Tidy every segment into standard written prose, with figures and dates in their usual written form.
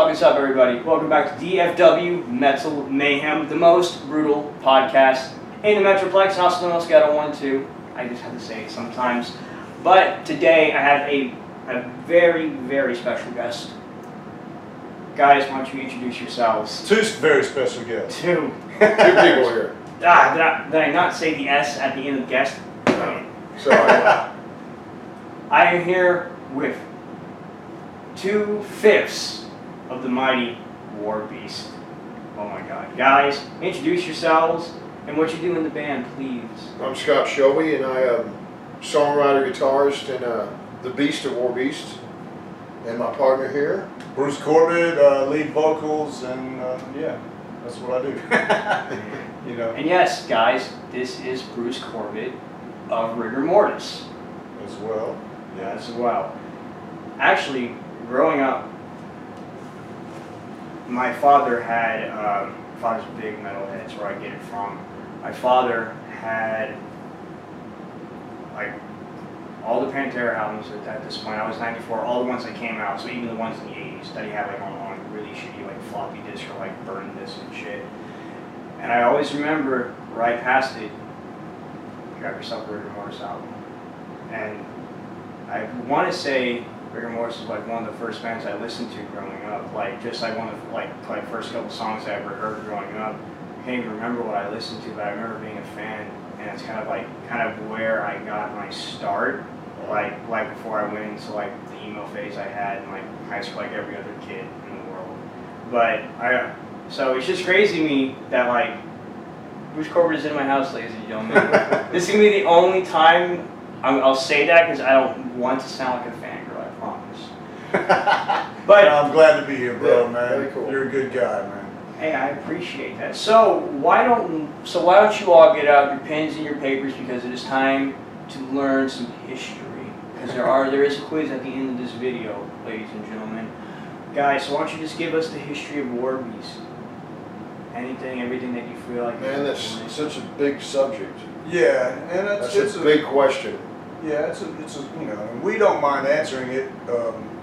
fuck is up, everybody? Welcome back to DFW Metal Mayhem, the most brutal podcast in the Metroplex, also known as Ghetto 1-2. I just have to say it sometimes. But today I have a very, very special guest. Guys, why don't you introduce yourselves? Two very special guests. Two people here. Did I not say the S at the end of guest? Sorry. I am here with 2/5 of the mighty Warbeast. Oh my God. Guys, introduce yourselves and what you do in the band, please. I'm Scott Shelby, and I am songwriter, guitarist, and the Beast of Warbeast. And my partner here, Bruce Corbitt, lead vocals, and yeah, that's what I do. You know. And yes, guys, this is Bruce Corbitt of Rigor Mortis. As well. Yeah, as well. Actually, growing up, my father had, father's a big metalhead, that's where I get it from. My father had, like, all the Pantera albums at this point. I was 94, all the ones that came out, so even the ones in the 80s that he had, like, on really shitty, like, floppy disk or, like, burned disc and shit. And I always remember, right past it, you got yourself a Rigor Mortis album. And I want to say Rigor Mortis was like one of the first bands I listened to growing up. Like just like one of the first couple songs I ever heard growing up. I can't even remember what I listened to, but I remember being a fan, and it's kind of where I got my start. Like before I went into like the emo phase I had in like high school, like every other kid in the world. But so it's just crazy to me that like Bruce Corbitt is in my house, ladies and gentlemen. This is gonna be the only time I'll say that because I don't want to sound like a fangirl, I promise. But I'm glad to be here, bro, yeah, man. very cool. You're a good guy, man. Hey, I appreciate that. So why don't you all get out your pens and your papers, because it is time to learn some history. Because there is a quiz at the end of this video, ladies and gentlemen. Guys, so why don't you just give us the history of Warbeast? Anything, everything that you feel like. man, that's such a big subject. Yeah, and That's a big question. Yeah, it's a you know, and we don't mind answering it,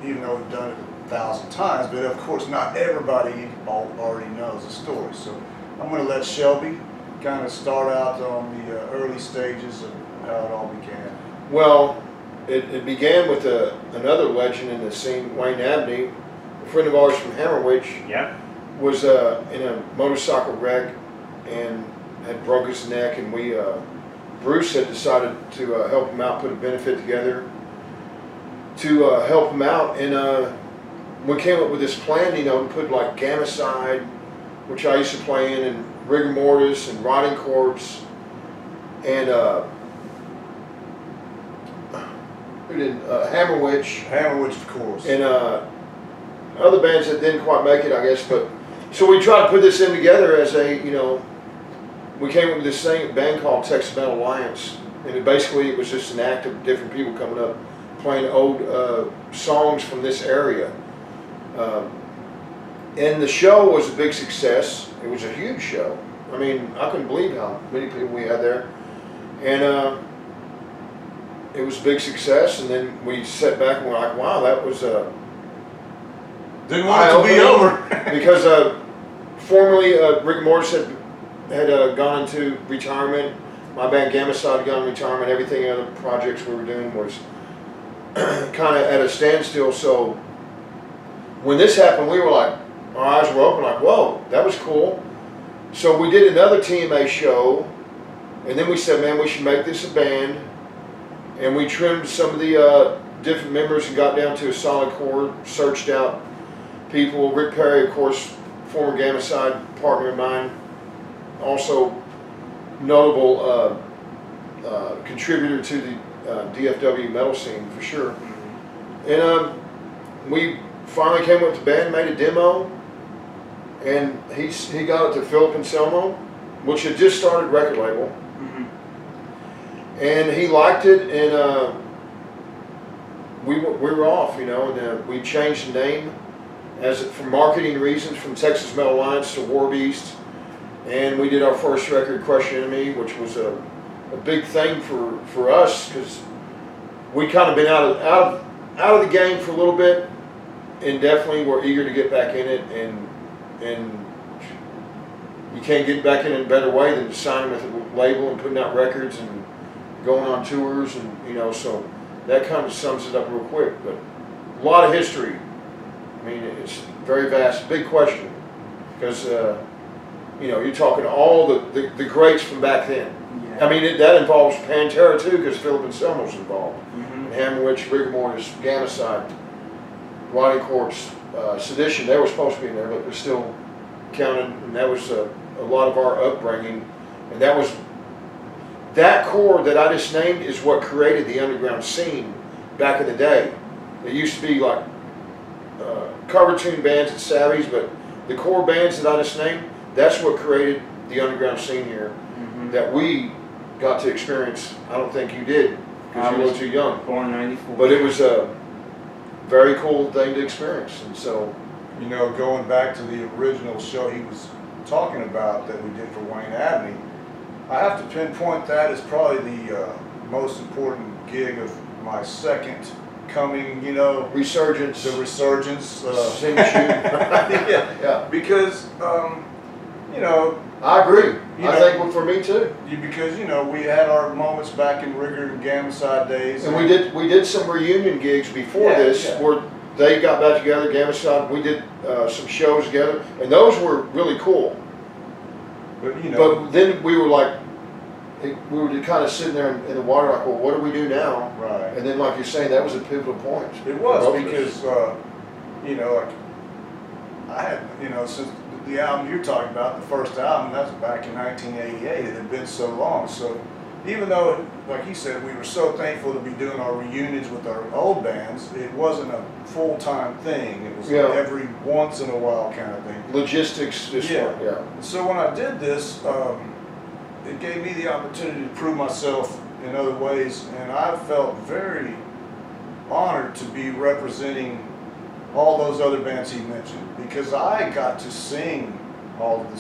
even though we've done it 1,000 times. But of course, not everybody already knows the story. So I'm going to let Shelby kind of start out on the early stages of how it all began. Well, it began with another legend in the scene, Wayne Abney, a friend of ours from Hammerwich. Yeah. Was in a motorcycle wreck and had broke his neck, and Bruce had decided to help him out, put a benefit together to help him out, and we came up with this plan, to put like Gammacide, which I used to play in, and Rigor Mortis and Rotting Corpse, and Hammerwich, of course, and other bands that didn't quite make it, I guess, but so we tried to put this in together as we came up with this band called Texas Metal Alliance, and it was just an act of different people coming up, playing old songs from this area. And the show was a big success. It was a huge show. I mean, I couldn't believe how many people we had there. And it was a big success, and then we sat back and we're like, wow, that was didn't want it to be over. Because formerly Rigor Mortis had gone into retirement. My band Gammacide had gone into retirement. Everything other projects we were doing was kind of at a standstill. So when this happened, we were like, our eyes were open, like, whoa, that was cool. So we did another TMA show, and then we said, man, we should make this a band. And we trimmed some of the different members and got down to a solid core, searched out people. Rick Perry, of course, former Gammacide partner of mine, also notable contributor to the DFW metal scene for sure. And we finally came up with the band, made a demo, and he got it to Philip Anselmo, which had just started record label. And he liked it, and we were off, and we changed the name for marketing reasons from Texas Metal Alliance to Warbeast, and we did our first record, Crush Enemy, which was a big thing for us because we kind of been out of the game for a little bit, and definitely we're eager to get back in it, and you can't get back in it a better way than signing with a label and putting out records and going on tours, and so that kind of sums it up real quick. But a lot of history. I mean, it's very vast, big question, because you're talking all the greats from back then. Yeah. I mean, that involves Pantera too, because Philip Anselmo's involved. Mm-hmm. Hammerwitch, Rigor Mortis, Gammacide, Rotting Corpse, Sedition. They were supposed to be in there, but they're still counted, and that was a lot of our upbringing, and that core that I just named is what created the underground scene back in the day. It used to be like cover tune bands at Savvy's, but the core bands that I just named, that's what created the underground scene here, that we got to experience. I don't think you did, because you were too young. Born in '94. But it was a very cool thing to experience, and so. Going back to the original show he was talking about that we did for Wayne Abney, I have to pinpoint that as probably the most important gig of my second coming, Resurgence. The resurgence. Sing, shoot. Yeah. Because, I agree. I think for me too. Because we had our moments back in Rigor and Gammacide days, and we did some reunion gigs before this where they got back together. Gammacide, we did some shows together, and those were really cool. But then we were like, we were kind of sitting there in the water, like, well, what do we do now? Right. And then, like you're saying, that was a pivotal point. It was because like I had since the album you're talking about, the first album, that was back in 1988. It had been so long. So even though, like he said, we were so thankful to be doing our reunions with our old bands, it wasn't a full-time thing. It was like every once in a while kind of thing. Logistics, So when I did this, it gave me the opportunity to prove myself in other ways, and I felt very honored to be representing all those other bands he mentioned, because I got to sing all of the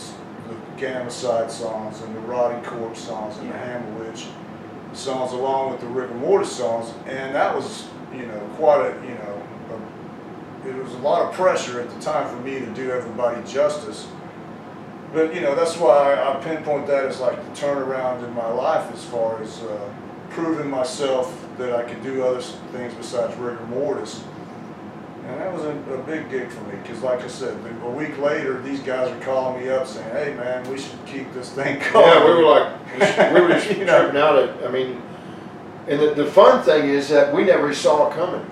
Gammacide songs and the Rotting Corpse songs and the Hammerwitch songs, along with the Rigor Mortis songs, and that was quite it was a lot of pressure at the time for me to do everybody justice. But that's why I pinpoint that as like the turnaround in my life, as far as proving myself that I could do other things besides Rigor Mortis. And that was a big gig for me, because like I said, a week later, these guys are calling me up saying, hey man, we should keep this thing going. Yeah, we were just tripping out at, I mean, and the fun thing is that we never saw it coming.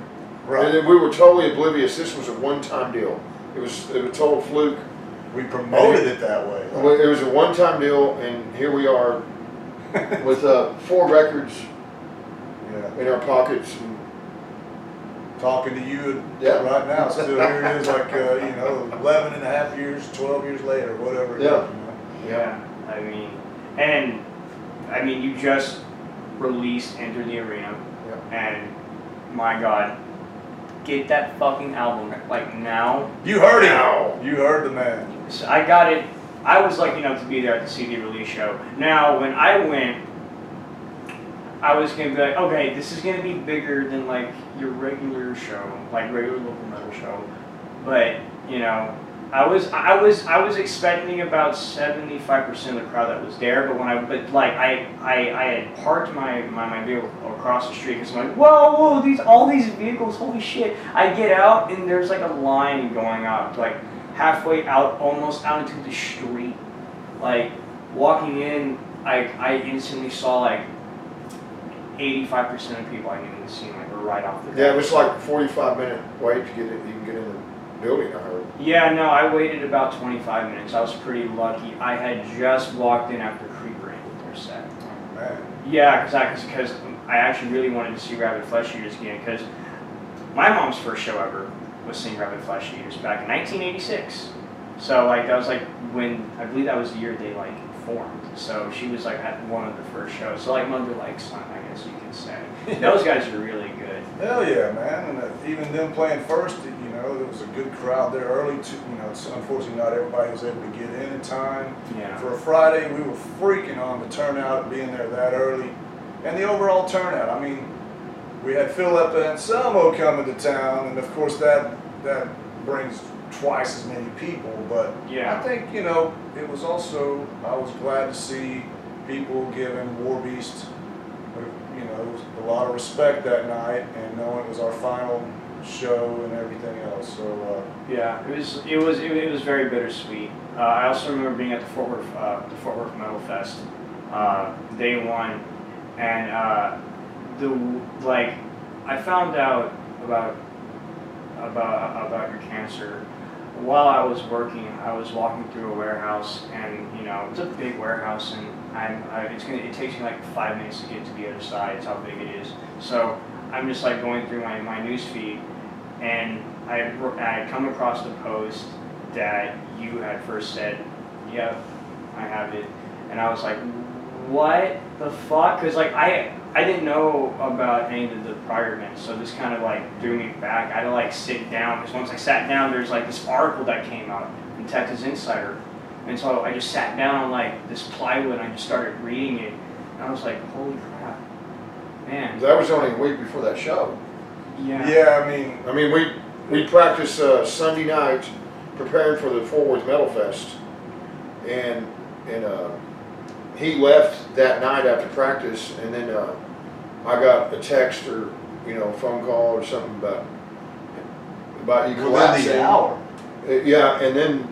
Right. And we were totally oblivious. This was a one-time deal. It was a total fluke. We promoted it that way. Right? It was a one-time deal, and here we are with 4 records in our pockets. And talking to you right now, still here it is, like 11 and a half years, 12 years later, whatever it is. Yeah, I mean, you just released Enter the Arena, and my God, get that fucking album like now. You heard him. You heard the man. So I got it. I was lucky enough to be there at the CD release show. Now, when I went, I was gonna be like, okay, this is gonna be bigger than like your regular show, like regular local metal show. But I was expecting about 75% of the crowd that was there. But I had parked my vehicle across the street, because I'm like, whoa, all these vehicles, holy shit! I get out and there's like a line going up, like halfway out, almost out into the street. Like walking in, I instantly saw like 85% of people I knew in the scene, like, were right off the bat. Yeah, it was like a 45-minute wait to get it. You can get in the building, I heard. Yeah, no, I waited about 25 minutes. I was pretty lucky. I had just walked in after Creeper ended their set. Oh, man. Yeah, because I actually really wanted to see Rabid Flesh Eaters again, because my mom's first show ever was seeing Rabid Flesh Eaters back in 1986. So like that was like when, I believe that was the year they like formed. So she was like at one of the first shows. So like Mother Like Son, I guess you could say. Those guys are really good. Hell yeah, man. And even them playing first, there was a good crowd there early too. Unfortunately not everybody was able to get in time. Yeah. For a Friday, we were freaking on the turnout, being there that early. And the overall turnout, I mean, we had Philip Anselmo coming to town, and of course that that brings twice as many people, but Yeah. I think, you know, it was also, I was glad to see people giving Warbeast, you know, a lot of respect that night, and knowing it was our final show and everything else. So yeah, it was very bittersweet. I also remember being at the Fort Worth Metal Fest, day one, and I found out about your cancer while I was working. I was walking through a warehouse, and you know, it's a big warehouse, and it takes me like 5 minutes to get to the other side. It's how big it is. So I'm just like going through my news feed, and I had come across the post that you had first said, "Yep, I have it," and I was like, "What the fuck?" Because like I didn't know about any of the prior events, so this kind of like threw me back. I had to like sit down, because once I sat down, there's like this article that came out in Texas Insider, and so I just sat down on like this plywood and I just started reading it, and I was like, holy crap, man. That was only a week before that show. Yeah. yeah, I mean, we practiced Sunday night preparing for the Fort Worth Metal Fest, and he left that night after practice, and then I got a text or phone call or something about you collapsing. within the hour. Yeah, and then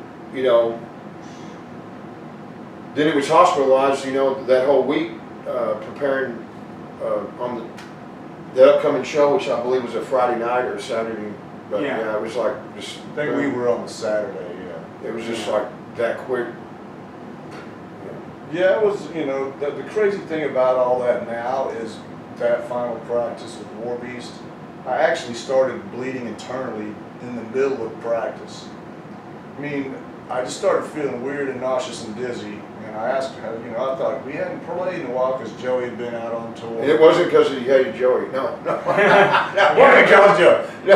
then it was hospitalized. That whole week preparing on the upcoming show, which I believe was a Friday night or Saturday. But yeah, it was like just. I think we were on the Saturday. Yeah, it was just like that quick. Yeah, it was. The crazy thing about all that now is that final practice with Warbeast, I actually started bleeding internally in the middle of practice. I mean, I just started feeling weird and nauseous and dizzy, and I asked her, I thought we hadn't played in a while because Joey had been out on tour. And it wasn't because he hated Joey, no. That wasn't because of Joey. No,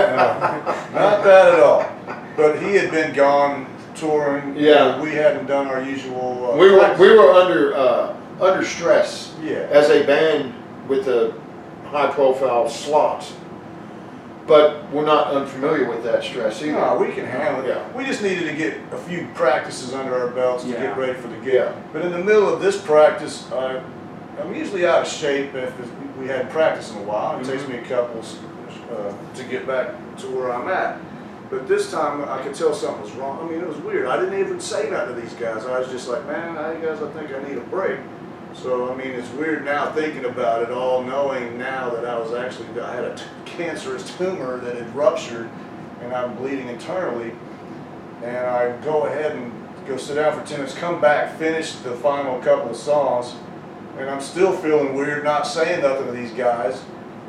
not that at all. But he had been gone touring. Yeah. We hadn't done our usual. We were under stress. Yeah. As a band with a high-profile slot, but we're not unfamiliar with that stress either. No, we can handle it. Yeah. We just needed to get a few practices under our belts to get ready for the gig. Yeah. But in the middle of this practice, I'm usually out of shape if we hadn't practiced in a while. It takes me a couple to get back to where I'm at. But this time I could tell something was wrong. I mean, it was weird. I didn't even say nothing to these guys. I was just like, man, guys, I think I need a break. So, I mean, it's weird now thinking about it all, knowing now that I had a cancerous tumor that had ruptured and I'm bleeding internally. And I go ahead and go sit down for 10 minutes, come back, finish the final couple of songs, and I'm still feeling weird not saying nothing to these guys.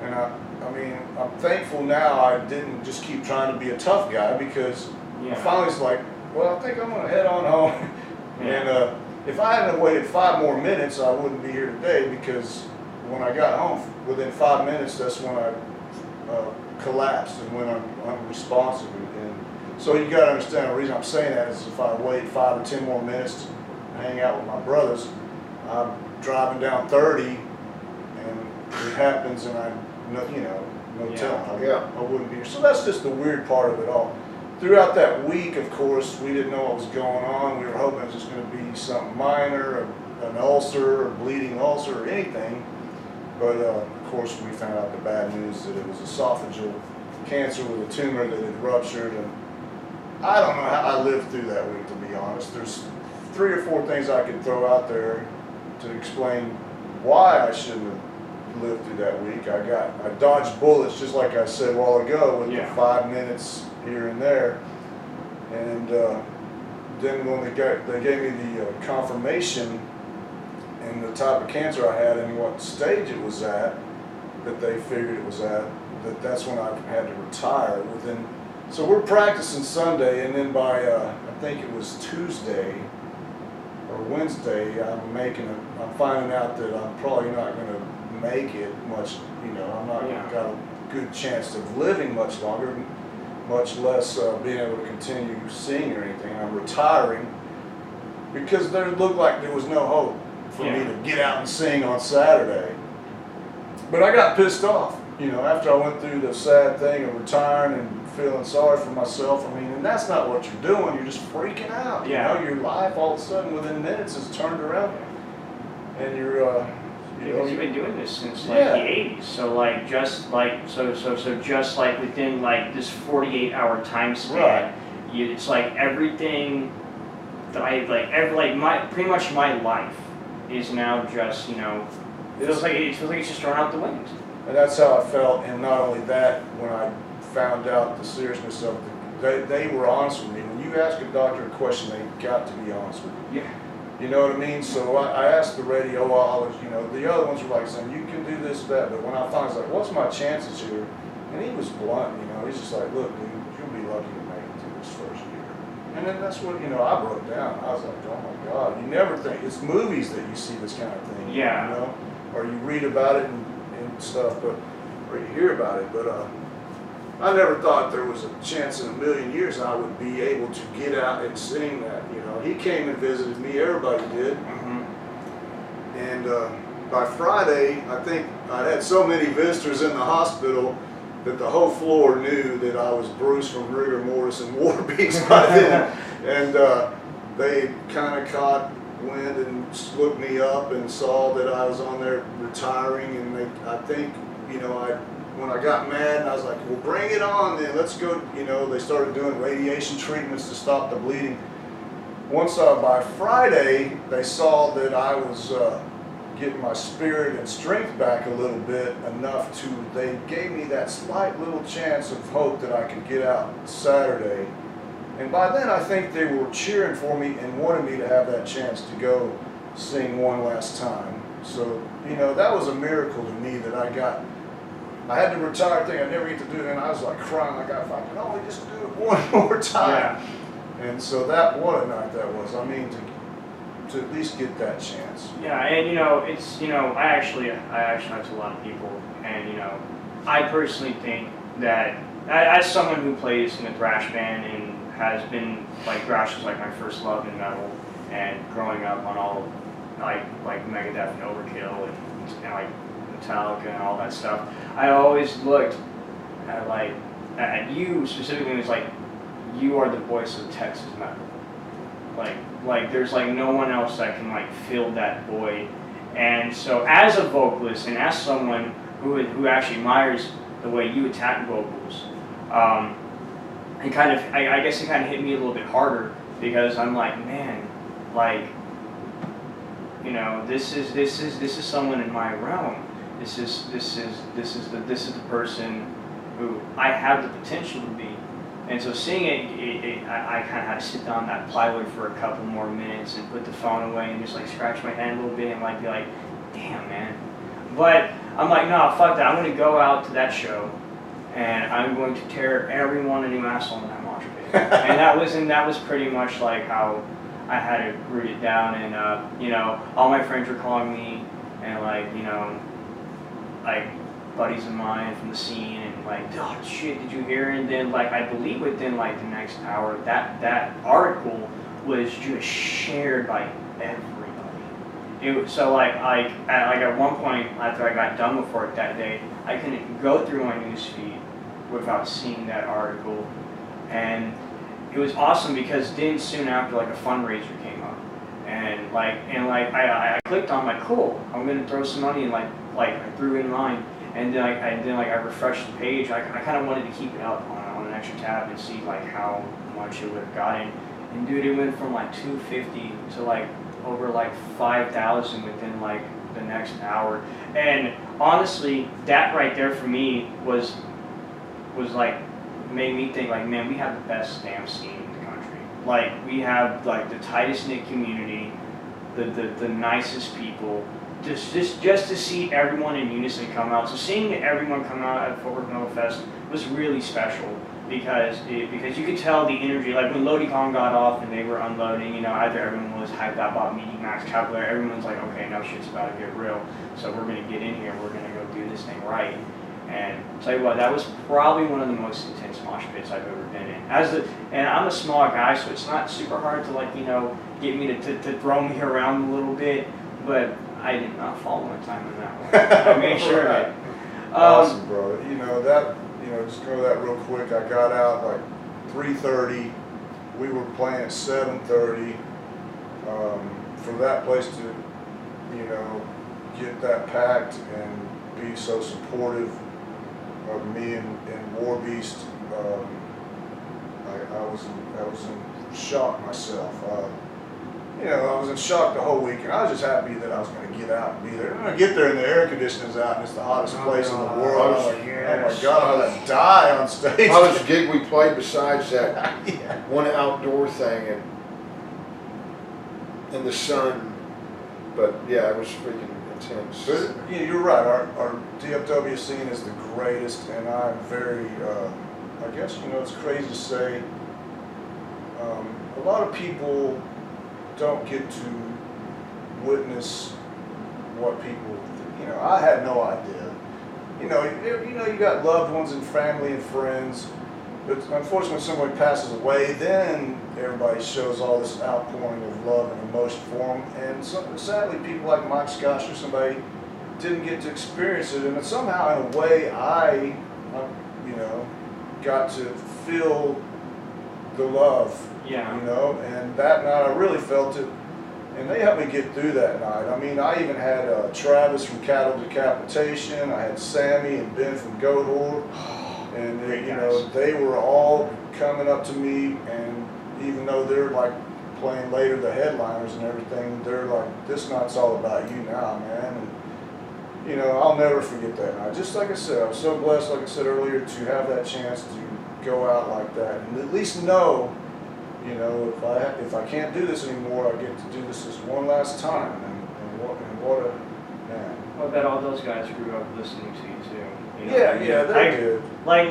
And I'm thankful now I didn't just keep trying to be a tough guy, because I finally was like, well, I think I'm going to head on home. And if I hadn't waited 5 more minutes, I wouldn't be here today, because when I got home, within 5 minutes, that's when I collapsed and went unresponsive. And so you got to understand, the reason I'm saying that is if I wait 5 or 10 more minutes to hang out with my brothers, I'm driving down 30, and it happens, and no telling. I wouldn't be here. So that's just the weird part of it all. Throughout that week, of course, we didn't know what was going on. We were hoping it was just going to be something minor, an ulcer, or bleeding ulcer, or anything. But of course, we found out the bad news that it was esophageal cancer with a tumor that had ruptured. And I don't know how I lived through that week, to be honest. There's 3 or 4 things I could throw out there to explain why I shouldn't have lived through that week. I dodged bullets, just like I said a while ago, with the 5 minutes here and there. And then when they gave me the confirmation and the type of cancer I had and what stage it was at, that they figured it was at, that's when I had to retire. So we're practicing Sunday, and then by I think it was Tuesday or Wednesday, I'm finding out that I'm probably not going to make it much. I'm not got a good chance of living much longer, much less being able to continue singing or anything. I'm retiring because there looked like there was no hope for me to get out and sing on Saturday. But I got pissed off, after I went through the sad thing of retiring and feeling sorry for myself. I mean, and that's not what you're doing. You're just freaking out. Yeah. You know, your life all of a sudden within minutes is turned around, and you're, you know, Because you've been doing this since like Yeah. the 80s. So like just like so just like within like this 48-hour time span, Right. it's like everything that I like pretty much my life is now just, you know, it feels like it's just thrown out the window. And that's how I felt. And not only that, when I found out the seriousness of they were honest with me. When you ask a doctor a question, they got to be honest with you. Yeah. You know what I mean? So I asked the radiologist, you know, the other ones were like saying, you can do this, that. But when I finally was like, what's my chances here? And he was blunt, you know. He's just like, look, dude, you'll be lucky to make it through this first year. And then that's what, you know, I broke down. I was like, oh my God. You never think. It's movies that you see this kind of thing. Yeah. You know? Or you read about it and stuff, but or you hear about it. But I never thought there was a chance in a million years I would be able to get out and sing that. You know, he came and visited me. Everybody did. Mm-hmm. And by Friday, I think I had so many visitors in the hospital that the whole floor knew that I was Bruce from Rigor Mortis and Warbeast by then. And they kind of caught wind and looked me up and saw that I was on there retiring. And I think, you know, when I got mad, and I was like, well, bring it on then, let's go. You know, they started doing radiation treatments to stop the bleeding. Once by Friday, they saw that I was getting my spirit and strength back a little bit enough they gave me that slight little chance of hope that I could get out Saturday. And by then, I think they were cheering for me and wanted me to have that chance to go sing one last time. So, you know, that was a miracle to me that I had to retire thing I never get to do it, and I was like crying like if I could only just do it one more time. Yeah. And so what a night that was. I mean, to at least get that chance. Yeah, and you know, it's, you know, I actually talk to a lot of people, and you know, I personally think that as someone who plays in a thrash band and has been like thrash was like my first love in metal, and growing up on all like Megadeth and Overkill and like Metallica and all that stuff, I always looked at you specifically as like you are the voice of Texas metal. Like there's like no one else that can like fill that void. And so as a vocalist and as someone who actually admires the way you attack vocals, and kind of I guess it kind of hit me a little bit harder because I'm like, man, like, you know, this is someone in my realm. This is the person who I have the potential to be. And so seeing it, I kind of had to sit down on that plywood for a couple more minutes and put the phone away and just like scratch my head a little bit and like be like, damn, man. But I'm like, no, fuck that. I'm going to go out to that show and I'm going to tear everyone a new asshole in that mosh pit. and that was pretty much like how I had to root it down. And you know, all my friends were calling me and like, you know, like buddies of mine from the scene and like, oh shit, did you hear? And then like I believe within like the next hour that article was just shared by everybody. So like at one point after I got done with work that day, I couldn't go through my newsfeed without seeing that article. And it was awesome because then soon after like a fundraiser came up. And I clicked on like, cool, I'm gonna throw some money, and like I threw in line. And then I refreshed the page. I kind of wanted to keep it up on an extra tab and see like how much it would have gotten. And dude, it went from like 250 to like over like 5,000 within like the next hour. And honestly, that right there for me was like made me think like, man, we have the best damn scene in the country. Like we have like the tightest knit community, the nicest people. Just to see everyone in unison come out. So seeing everyone come out at Fort Worth Metal Fest was really special because you could tell the energy. Like when Lodi Kong got off and they were unloading, you know, either everyone was hyped up about meeting Max Kepler, everyone's like, okay, no shit's about to get real. So we're gonna get in here, we're gonna go do this thing right. And I'll tell you what, that was probably one of the most intense mosh pits I've ever been in. And I'm a small guy, so it's not super hard to like, you know, get me to throw me around a little bit, but I did not fall one time in that one. I made sure of it. Awesome, bro. You know that. just go to that real quick. I got out like 3:30. We were playing at 7:30. For that place to, get that packed and be so supportive of me and Warbeast, I was in shock myself. I was in shock the whole week, and I was just happy that I was going to get out and be there. And I get there, and the air conditioning's out, and it's the hottest place in the world. I was like, oh my God, I'm going to die on stage. Hottest gig we played besides that one outdoor thing in the sun. But yeah, it was freaking intense. But, you're right. Our DFW scene is the greatest, and I'm very, I guess, it's crazy to say, a lot of people don't get to witness what people, I had no idea. You got loved ones and family and friends, but unfortunately when somebody passes away, then everybody shows all this outpouring of love and emotion for them, and sadly people like Mike Scotch or somebody didn't get to experience it, and somehow in a way I got to feel the love. Yeah. And that night I really felt it, and they helped me get through that night. I mean, I even had Travis from Cattle Decapitation, I had Sammy and Ben from Goat Whore, and they were all coming up to me, and even though they're like playing later the headliners and everything, they're like, this night's all about you now, man. And I'll never forget that night. Just like I said, I was so blessed, like I said earlier, to have that chance to go out like that, and at least know, if I can't do this anymore, I get to do this one last time, and what a man. I bet all those guys grew up listening to you too. They did. Like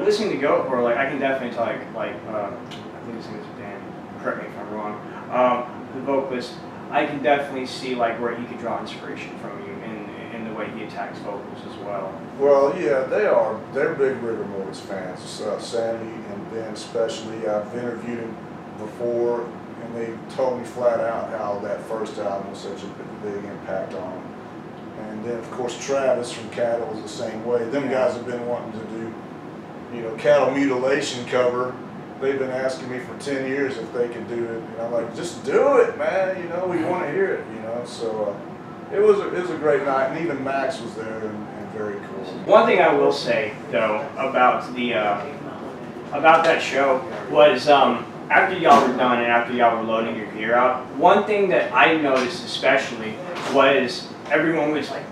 listening to Goat Whore, like I can definitely tell, I think his name is Dan. Correct me if I'm wrong. The vocalist, I can definitely see like where he could draw inspiration from you in the way he attacks vocals as well. Well, yeah, they are. They're big Rigor Mortis fans. Sammy and Ben especially. I've interviewed him before, and they told me flat out how that first album was such a big impact on them. And then, of course, Travis from Cattle is the same way. Them guys have been wanting to do, Cattle Mutilation cover. They've been asking me for 10 years if they could do it. And I'm like, just do it, man. We want to hear it, So it was a great night, and even Max was there, and very cool. One thing I will say though about that show was after y'all were done and after y'all were loading your gear out, one thing that I noticed especially was everyone was like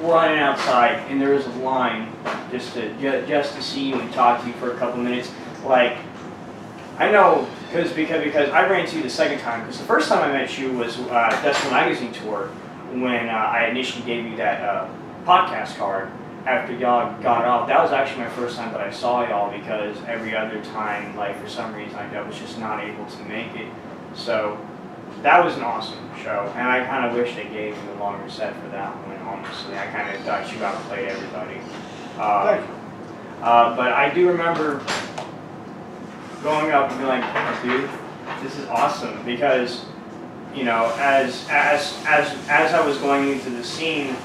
running outside, and there was a line just to see you and talk to you for a couple minutes. Like, I know because I ran into you the second time, because the first time I met you was Decibel Magazine tour, when I initially gave you that podcast card after y'all got off. That was actually my first time that I saw y'all, because every other time, like for some reason, I was just not able to make it. So that was an awesome show, and I kind of wish they gave you a longer set for that one, honestly. I kind of thought you outplayed everybody. Thank you. But I do remember going up and being like, oh, dude, this is awesome, because as I was going into the scene,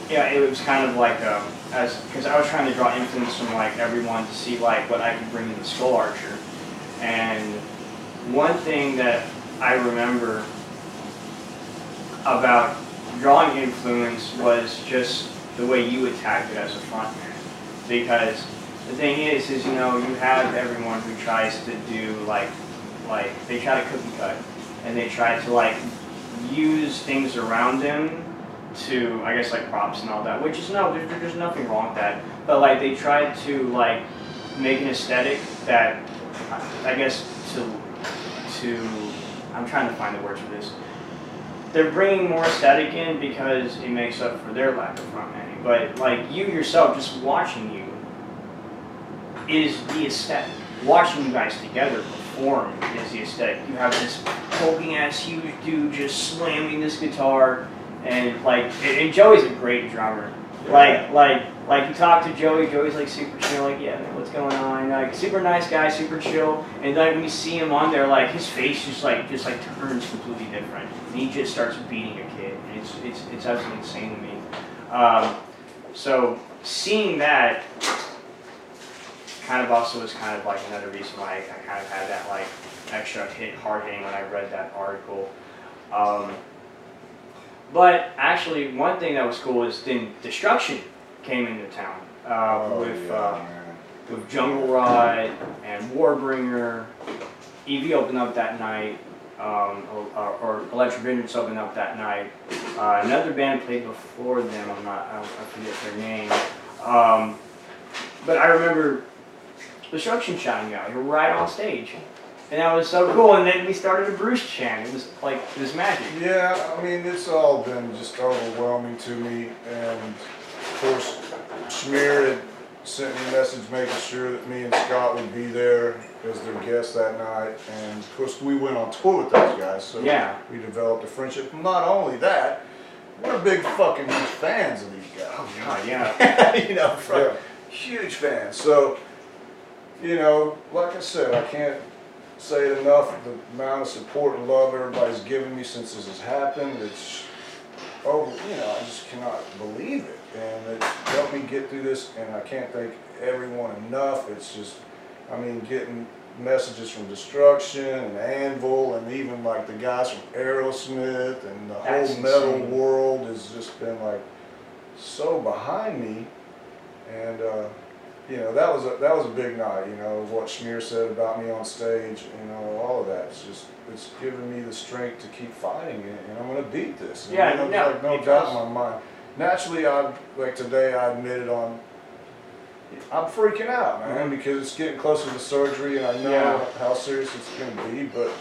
it was kind of like because I was trying to draw influence from like everyone to see like what I could bring in the Skull Archer. And one thing that I remember about drawing influence was just the way you attacked it as a frontman. Because the thing is you have everyone who tries to do like they try to cookie cut, and they try to like use things around them to, I guess, like props and all that, which is there's nothing wrong with that, but like they try to like make an aesthetic that, I guess, to I'm trying to find the words for this. They're bringing more aesthetic in because it makes up for their lack of frontmanning, but like you yourself, just watching you is the aesthetic. Watching you guys together perform is the aesthetic. You have this hulking ass huge dude just slamming this guitar, and and Joey's a great drummer. Like you talk to Joey's like super chill, like, yeah man, what's going on? Like super nice guy, super chill. And like when you see him on there, like his face just turns completely different, and he just starts beating a kid. And it's absolutely insane to me. So seeing that kind of also was kind of like another reason why I kind of had that like extra hard hitting when I read that article. But actually, one thing that was cool is then Destruction came into town with Jungle Rod and Warbringer. EV opened up that night, or Electric Vengeance opened up that night. Another band played before them. I forget their name. But I remember Destruction shouting out. You were right on stage. And that was so cool, and then we started a Bruce chant. It was like, it was magic. Yeah, I mean, it's all been just overwhelming to me, and of course, Schmear had sent me a message making sure that me and Scott would be there as their guests that night, and of course, we went on tour with those guys, so yeah. We developed a friendship. Not only that, we're big fucking huge fans of these guys. Oh God, yeah. Huge fans. So, like I said, I can't say it enough, the amount of support and love everybody's given me since this has happened. It's, I just cannot believe it. And it's helped me get through this, and I can't thank everyone enough. It's just, getting messages from Destruction and Anvil, and even like the guys from Aerosmith, and the whole metal world has just been like so behind me. And that was a big night. What Schmear said about me on stage. All of that. It's given me the strength to keep fighting it, and I'm gonna beat this. Yeah, no doubt in my mind. Naturally, today I admitted I'm freaking out, man, because it's getting closer to surgery, and I know how serious it's gonna be. But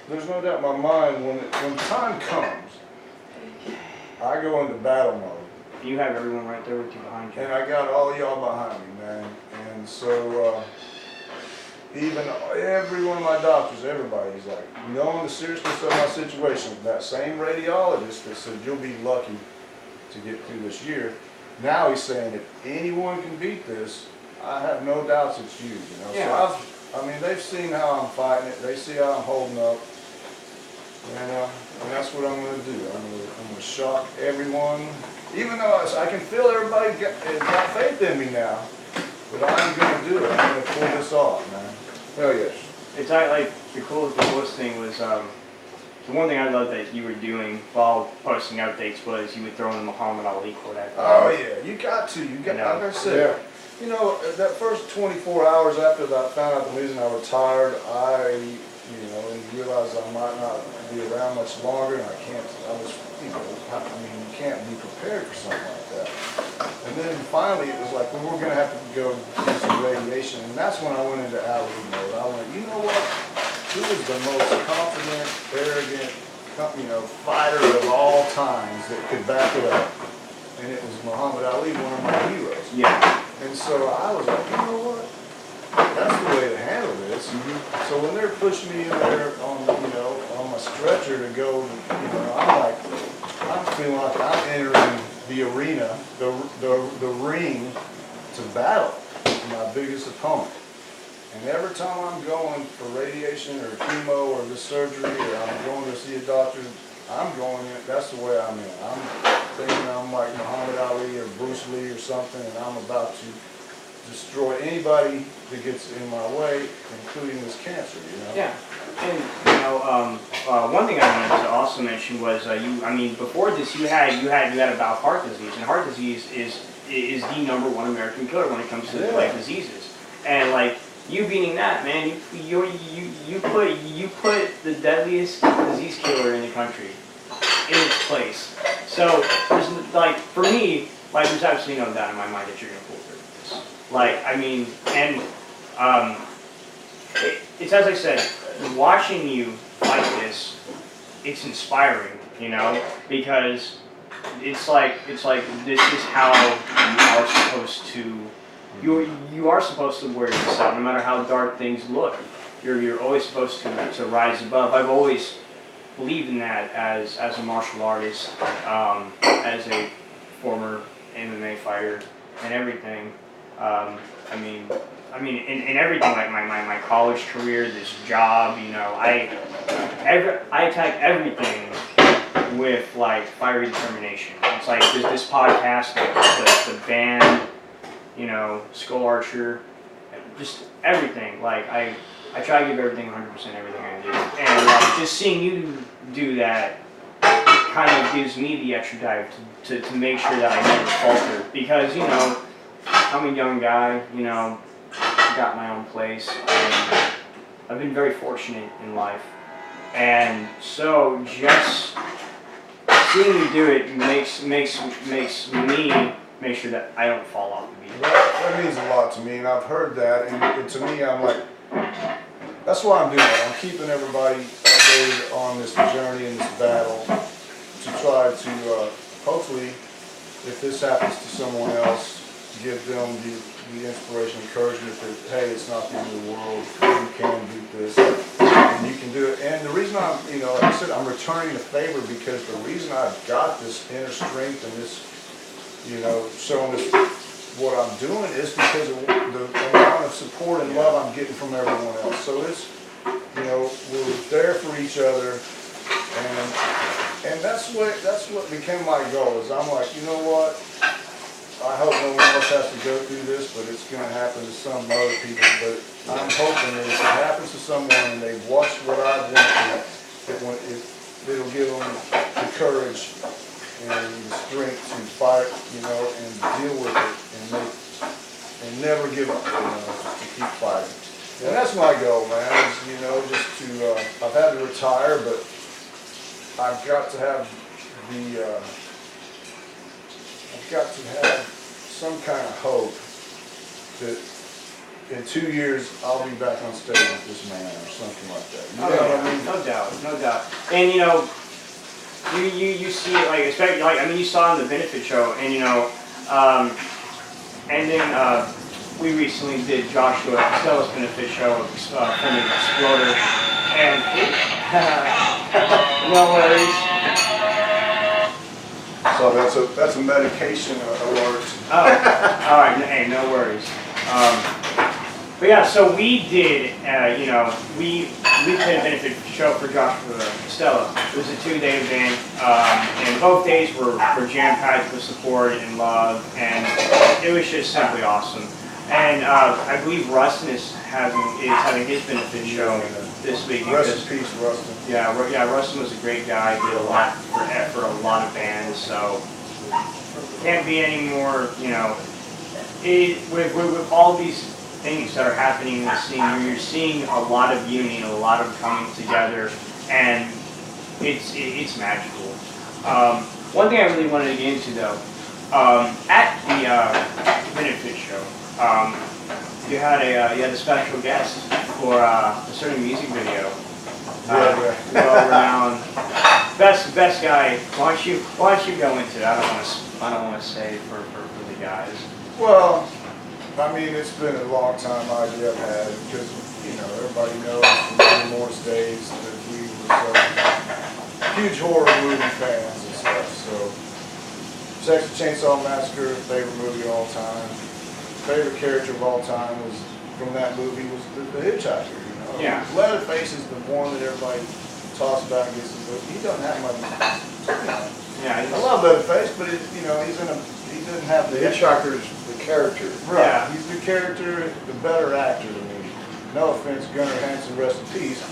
there's no doubt in my mind when time comes, I go into battle mode. You have everyone right there with you behind you. And I got all y'all behind me, man. And so, even every one of my doctors, everybody's like, knowing the seriousness of my situation, that same radiologist that said, you'll be lucky to get through this year, now he's saying, if anyone can beat this, I have no doubts it's you, Yeah. So they've seen how I'm fighting it. They see how I'm holding up. And that's what I'm going to do. I'm going to shock everyone. Even though I can feel everybody got faith in me now, but I'm going to do it. I'm going to pull this off, man. Hell yes. It's like the coolest thing was the one thing I loved that you were doing while posting updates was you would throw in the Muhammad Ali quote at the Oh yeah, you got to. Like I said, that first 24 hours after I found out the reason I retired, and realized I might not be around much longer, and you can't be prepared for something like that. And then finally it was like, we're going to have to go do some radiation, and that's when I went into Ali mode. I went, you know what? Who is the most confident, arrogant, fighter of all times that could back it up? And it was Muhammad Ali, one of my heroes. Yeah. And so I was like, you know what? That's the way to handle this. Mm-hmm. So when they're pushing me in there on my stretcher to go, I'm feeling like I'm entering the arena, the ring to battle my biggest opponent. And every time I'm going for radiation or chemo or this surgery, or I'm going to see a doctor, I'm going in, that's the way I'm in. I'm thinking I'm like Muhammad Ali or Bruce Lee or something, and I'm about to destroy anybody that gets in my way, including this cancer, Yeah. And, one thing I wanted to also mention was, before this you had a bout of heart disease, and heart disease is the #1 American killer when it comes to diseases. And you beating that, man, you put the deadliest disease killer in the country in its place. So there's for me, there's absolutely no doubt in my mind that you're gonna pull through this. It's as I said, watching you fight this, it's inspiring, because it's like this is how you are supposed to. You are supposed to wear this out, no matter how dark things look. You're always supposed to rise above. I've always believed in that as a martial artist, as a former MMA fighter, and everything. In everything, like my college career, this job, I attack everything with like fiery determination. It's like this podcast, the band, you know, Skull Archer, just everything. Like I try to give everything 100% everything I do, and like just seeing you do that kind of gives me the extra drive to make sure that I never falter, because you know I'm a young guy, you know, got my own place, and I've been very fortunate in life, and so just seeing you do it makes me make sure that I don't fall off the beat. That means a lot to me, and I've heard that, and to me, I'm like, that's why I'm doing it. I'm keeping everybody updated on this journey and this battle to try to, hopefully, if this happens to someone else, give them the inspiration, encouragement that, hey, it's not the end of the world, you can do this, and you can do it. And the reason I'm, you know, like I said, I'm returning the favor because the reason I've got this inner strength and this, you know, showing this, what I'm doing is because of the amount of support and love I'm getting from everyone else. So it's, you know, we're there for each other, and that's what became my goal. Is I'm like, you know what? I hope no one else has to go through this, but it's going to happen to some other people. But I'm hoping that if it happens to someone and they've watched what I've went through, it'll give them the courage and the strength to fight, you know, and deal with it and never give up, you know, to keep fighting. And that's my goal, man. Is, you know, just to I've had to retire, but I've got to have some kind of hope that in 2 years I'll be back on stage with this man or something like that. You know what I mean? No doubt. And you know, you see it, like, especially like, I mean, you saw in the benefit show, and you know, and then we recently did Joshua Costello's benefit show from the Exploder, and no worries. So that's a medication alert. Oh, all right. Hey, no worries. But yeah, so we did. You know, we did a benefit show for Joshua Costello. It was a 2-day event, and both days were jam-packed with support and love, and it was just simply awesome. And I believe Rustin is having his benefit show this week. Rest in peace, Rustin. Yeah, Rustin was a great guy. Did a lot for a lot of bands. So can't be any more. You know, with all these things that are happening in the scene, you're seeing a lot of unity and a lot of coming together, and it's magical. One thing I really wanted to get into though, at the benefit show. You had a special guest for a certain music video. Well-renowned, best guy. Why don't you go into it? I don't want to say for the guys. Well, I mean, it's been a long time idea I've had because, you know, everybody knows from Rigor Mortis days that we were huge horror movie fans and stuff. So, Texas Chainsaw Massacre, favorite movie of all time. Favorite character of all time was from that movie was the hitchhiker. You know, yeah. Leatherface is the one that everybody talks about and gets the book. He doesn't have much. You know. Yeah, I love Leatherface, but you know, he doesn't have the hitchhiker's the character. Right. Yeah. He's the character, the better actor to me. No offense, Gunnar Hansen, rest in peace.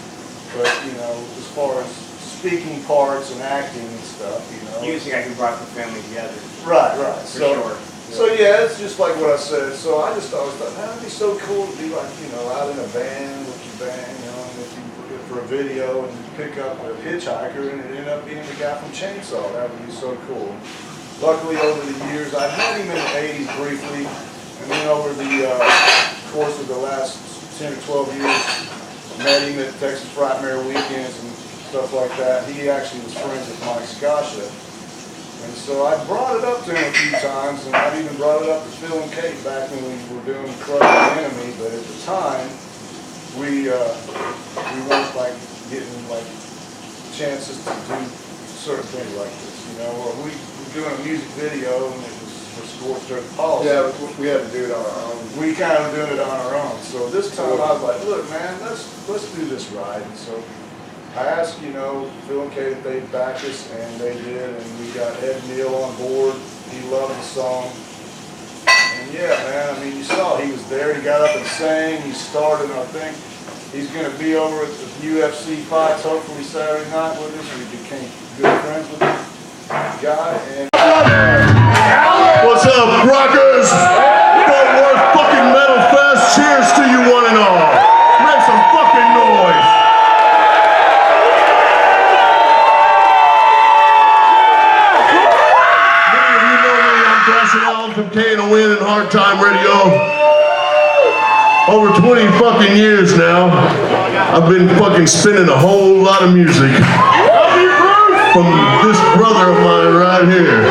But you know, as far as speaking parts and acting and stuff, you know. He was the guy who brought the family together. Right. For sure. So yeah, it's just like what I said. So I just always thought, man, it'd be so cool to be like, you know, out in a van with your band, you know, and if you for a video and pick up a hitchhiker and it end up being the guy from Chainsaw. That would be so cool. Luckily, over the years, I've met him in the 80s briefly, and then over the course of the last 10 or 12 years, met him at Texas Frightmare weekends and stuff like that. He actually was friends with Mike Scascia. And so I brought it up to him a few times, and I've even brought it up to Phil and Kate back when we were doing Crush the Enemy, but at the time, we weren't like getting like chances to do certain things like this, you know. Or we were doing a music video, and it was for Scorched Earth Policy. Yeah, we had to do it on our own. We kind of were doing it on our own. So this time I was like, look, man, let's do this right. And so I asked, Phil and Kate if they'd back us, and they did, and we got Ed Neal on board. He loved the song. And yeah, man, I mean, you saw he was there. He got up and sang. He started, I think he's going to be over at the UFC fights, hopefully Saturday night with us. We became good friends with this guy. And what's up, rockers? Fort Worth fucking Metal Fest. Cheers to you one and all. Make some fucking noise. Many of you know me. I'm Dashing On from K&O-N and Hard Time Radio. Over 20 fucking years now, I've been fucking spinning a whole lot of music from this brother of mine right here.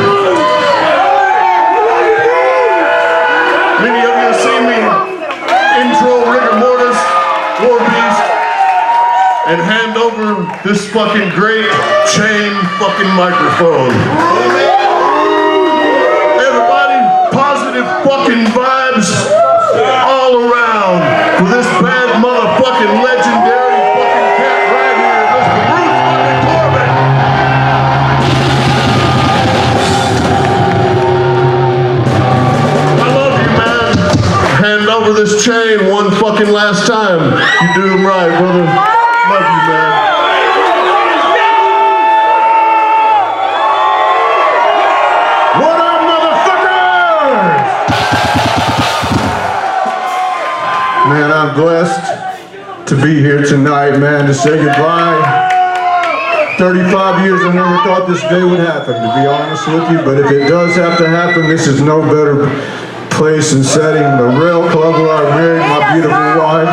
Many of you have seen me intro Rigor Mortis, Warbeast, and hand over this fucking great chain fucking microphone. Everybody, positive fucking vibes all around for this bad motherfucking legendary fucking cat right here, Mr. Bruce fucking Corbitt. I love you, man. Hand over this chain one fucking last time. You do them right, brother. Love you, man. What up, motherfuckers? Man, I'm blessed to be here tonight, man, to say goodbye. 35 years, I never thought this day would happen, to be honest with you, but if it does have to happen, this is no better place and setting. The Rail Club where I married my beautiful wife.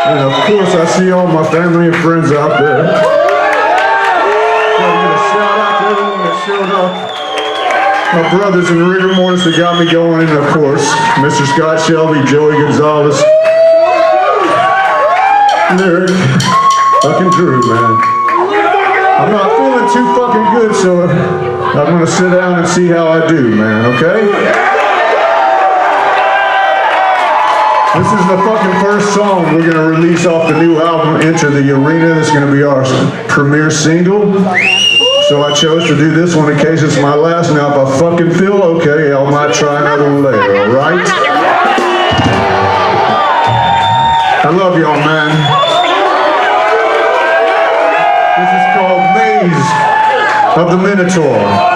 And of course, I see all my family and friends out there. So I'm going to shout out to everyone that showed up. My brothers in Rigor Mortis that got me going, and of course, Mr. Scott Shelby, Joey Gonzalez, Lyric, fucking Drew, man. I'm not feeling too fucking good, so I'm gonna sit down and see how I do, man, okay? This is the fucking first song we're gonna release off the new album, Enter the Arena. It's gonna be our premiere single. So I chose to do this one in case it's my last. Now, if I fucking feel okay, I might try another one later, alright? I love y'all, man. This is called Maze of the Minotaur.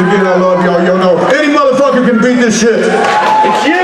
again, I love y'all. Y'all know any motherfucker can beat this shit. It's you!